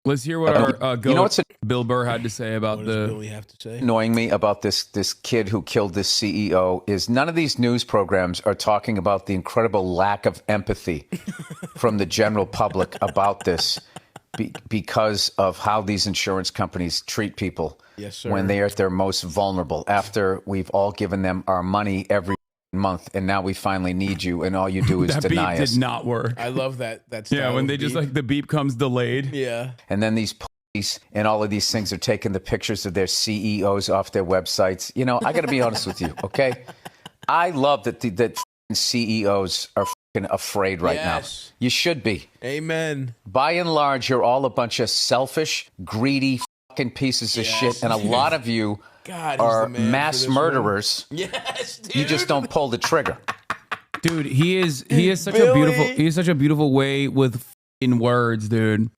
Let's hear what our You know what's Bill Burr had to say about What does Billy have to say? annoying me about this kid who killed this CEO is none of these news programs are talking about the incredible lack of empathy from the general public about this because of how these insurance companies treat people when they are at their most vulnerable, after we've all given them our money every month and now we finally need you and all you do is that deny beep us. did not work. I love that. Yeah, when they just like the beep comes delayed. Yeah. And then these police and all of these things are taking the pictures of their CEOs off their websites. You know, I got to be honest with you, okay? I love that that CEOs are afraid right now. You should be. Amen. By and large, you're all a bunch of selfish, greedy pieces of shit, and a lot of you are mass murderers. Yes, dude. You just don't pull the trigger. Dude, he is such a beautiful way with in words, dude.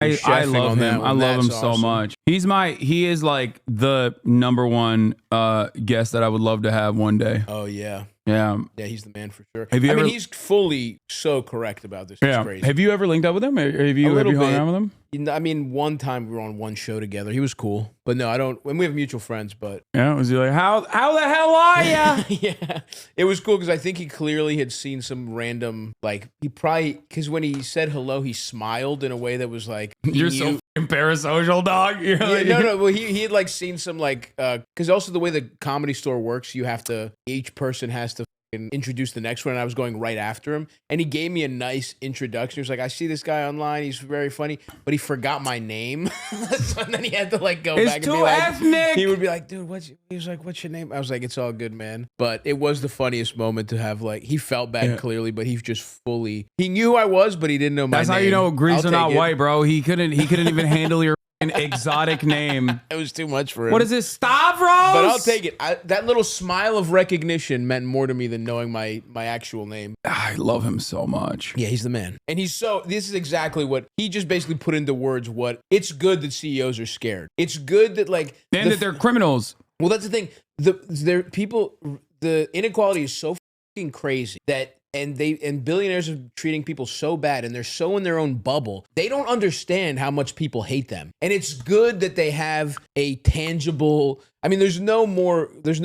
I love him. I love him so much. He is like the number one guest that I would love to have one day. Oh yeah. Yeah. Yeah, he's the man for sure. I mean, he's fully so correct about this. It's crazy. Have you ever linked up with him? Have you hung out with him? I mean, one time we were on one show together. He was cool, but no, I don't. And we have mutual friends, but yeah, was he like, how the hell are ya? Yeah, it was cool because I think he clearly had seen some random, like he probably, because when he said hello, he smiled in a way that was like, you're so fucking parasocial, dog. You're like, no. Well, he had like seen some like, because also the way the Comedy Store works, you have to, each person has to introduce the next one, and I was going right after him, and he gave me a nice introduction. He was like, I see this guy online, he's very funny, but he forgot my name. So then he had to like go back and be like, ethnic. He would be like, dude, he was like, what's your name? I was like, it's all good, man. But it was the funniest moment to have, like, he felt bad clearly, but he just fully, he knew who I was, but he didn't know my name. That's how you know Greeks are not white, bro. He couldn't even handle your an exotic name. It was too much for him. What is this, Stavros? But I'll take it. That little smile of recognition meant more to me than knowing my actual name. I love him so much. Yeah, he's the man. And this is exactly what he just basically put into words. What it's good that CEOs are scared. It's good that that they're criminals. Well, that's the thing. The inequality is so fucking crazy that. And billionaires are treating people so bad, and they're so in their own bubble. They don't understand how much people hate them. And it's good that they have a tangible. I mean, there's no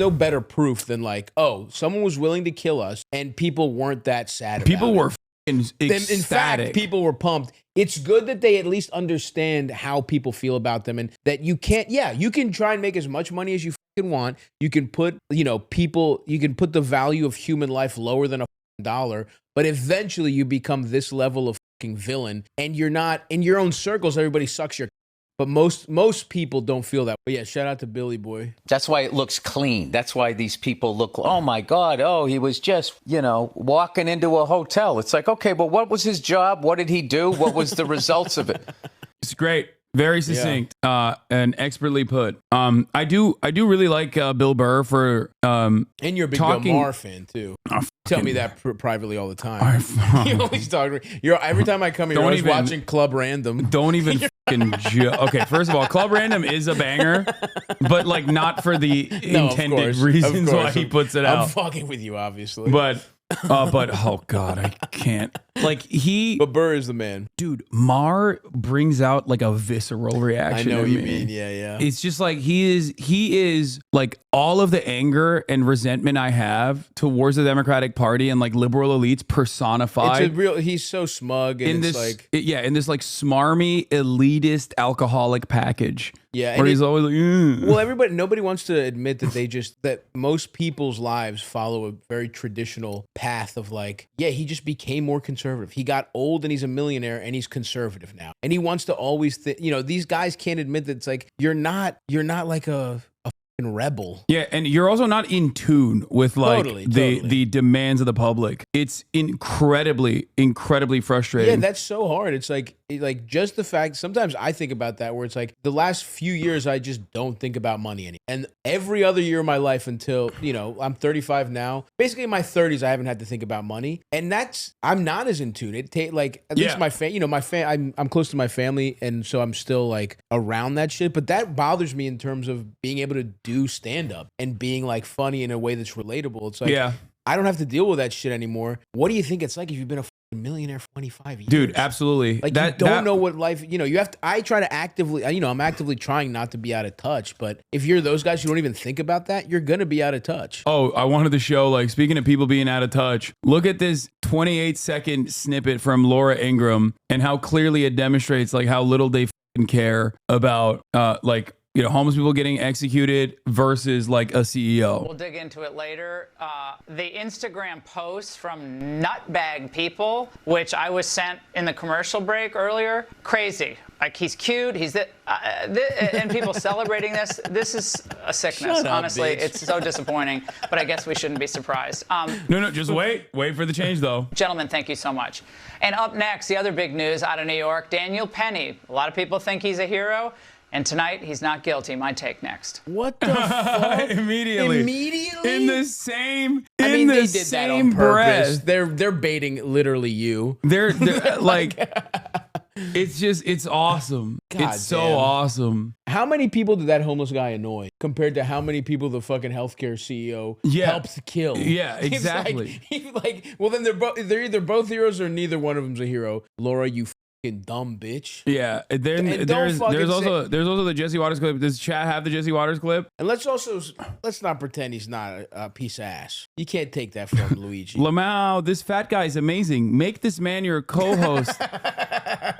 better proof than like, oh, someone was willing to kill us, and people weren't that sad. People were ecstatic. In fact, people were pumped. It's good that they at least understand how people feel about them, and that you can't. Yeah, you can try and make as much money as you want. You can put, people. You can put the value of human life lower than a dollar, but eventually you become this level of fucking villain, and you're not in your own circles. Everybody sucks your, but most people don't feel that. But yeah, shout out to Billy Boy. That's why it looks clean. That's why these people look, oh my God, he was just, walking into a hotel. It's like, okay, but what was his job? What did he do? What was the results of it? It's great. Very succinct, and expertly put. I do really like Bill Burr for and you're a big Bill Maher fan too. Tell me that privately all the time. You always talk to me. Every time I come here, you're always watching Club Random. Don't even fucking okay, first of all, Club Random is a banger, but like not for the intended reasons why he puts it out. I'm fucking with you, obviously. But oh God, I can't. But Burr is the man. Dude, Maher brings out like a visceral reaction. I know what you mean. Yeah. It's just like he is like all of the anger and resentment I have towards the Democratic Party and like liberal elites personified. He's so smug and in this like smarmy elitist alcoholic package. Yeah, where he's always like, well, nobody wants to admit that most people's lives follow a very traditional path of like, yeah, he just became more conservative. He got old and he's a millionaire and he's conservative now. And he wants to always these guys can't admit that it's like, you're not like a fucking rebel. Yeah, and you're also not in tune with like the demands of the public. It's incredibly frustrating. Yeah, that's so hard. It's like just the fact, sometimes I think about that where it's like the last few years I just don't think about money anymore. And every other year of my life until, I'm 35 now. Basically in my 30s I haven't had to think about money. And I'm not as in tune. At least I'm close to my family, and so I'm still like around that shit, but that bothers me in terms of being able to do stand up and being like funny in a way that's relatable. It's like, I don't have to deal with that shit anymore. What do you think it's like if you've been a millionaire for 25 years. Dude, absolutely. Like, you don't know what life, you have to, I try to actively, I'm actively trying not to be out of touch, but if you're those guys who don't even think about that, you're going to be out of touch. Oh, I wanted to show, like, speaking of people being out of touch, look at this 28-second snippet from Laura Ingraham and how clearly it demonstrates, like, how little they fucking care about, homeless people getting executed versus like a CEO. We'll dig into it later. The Instagram posts from nutbag people, which I was sent in the commercial break earlier, crazy. Like, he's cute, and people celebrating this. This is a sickness. Shut up, honestly. bitch. It's so disappointing, but I guess we shouldn't be surprised. No, just wait for the change though. Gentlemen, thank you so much. And up next, the other big news out of New York, Daniel Penny. A lot of people think he's a hero. And tonight, he's not guilty. My take next. What the fuck? Immediately. In the same they did that on purpose. They're baiting literally you. They're like, it's awesome. It's so awesome. How many people did that homeless guy annoy compared to how many people the fucking healthcare CEO helped kill? Yeah, exactly. Well, then they're either both heroes or neither one of them's a hero. Laura, you dumb bitch. Yeah, there's also the Jesse Waters clip. Does chat have the Jesse Waters clip? And let's not pretend he's not a piece of ass. You can't take that from Luigi. Lamau, this fat guy is amazing. Make this man your co-host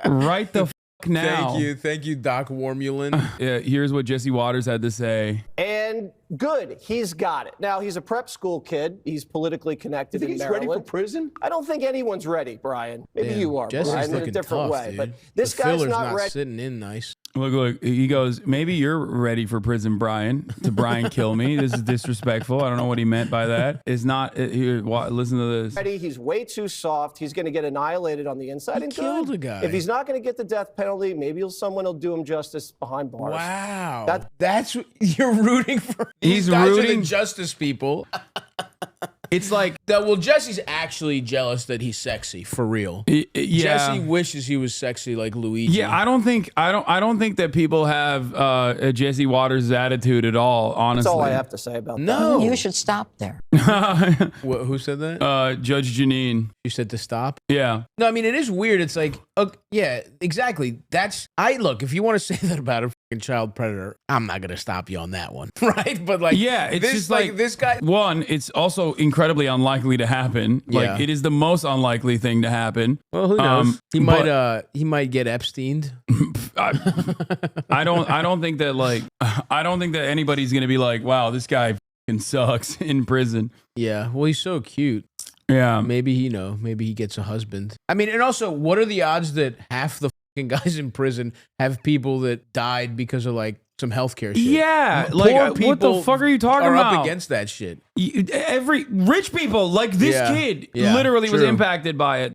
right the now. Thank you, Doc Warmulin. Yeah, here's what Jesse Waters had to say. And good, he's got it. Now, he's a prep school kid. He's politically connected in Maryland. He's ready for prison? I don't think anyone's ready, Brian. Maybe you are, Jesse's Brian, in a different tough, way. dude. But this the guy's filler's not ready. Sitting in nice. Look, he goes, maybe you're ready for prison, Brian. To Brian kill me. This is disrespectful. I don't know what he meant by that. It's not, here, listen to this. He's way too soft. He's going to get annihilated on the inside. He killed a guy. If he's not going to get the death penalty, maybe someone will do him justice behind bars. Wow. That's what you're rooting for. He's guys rooting. Are the justice people. It's like that. Well, Jesse's actually jealous that he's sexy for real. Yeah. Jesse wishes he was sexy like Luigi. Yeah, I don't think that people have a Jesse Waters attitude at all. Honestly, that's all I have to say about that. No, you should stop there. Who said that? Judge Janine. You said to stop. Yeah. No, I mean it is weird. It's like, yeah, exactly. Look. If you want to say that about a fucking child predator, I'm not gonna stop you on that one, right? But like, yeah, it's just like this guy. One, it's also incredibly unlikely to happen. Like, it is the most unlikely thing to happen. Well, who knows? He might get Epsteined. I don't think that anybody's gonna be like, wow, this guy fucking sucks in prison. Yeah. Well, he's so cute. Yeah. Maybe he gets a husband. I mean, and also, what are the odds that half the fucking guys in prison have people that died because of like some healthcare shit? Yeah, Poor what the fuck are you talking about? Up against that shit. Every rich people, like this kid, literally was impacted by it.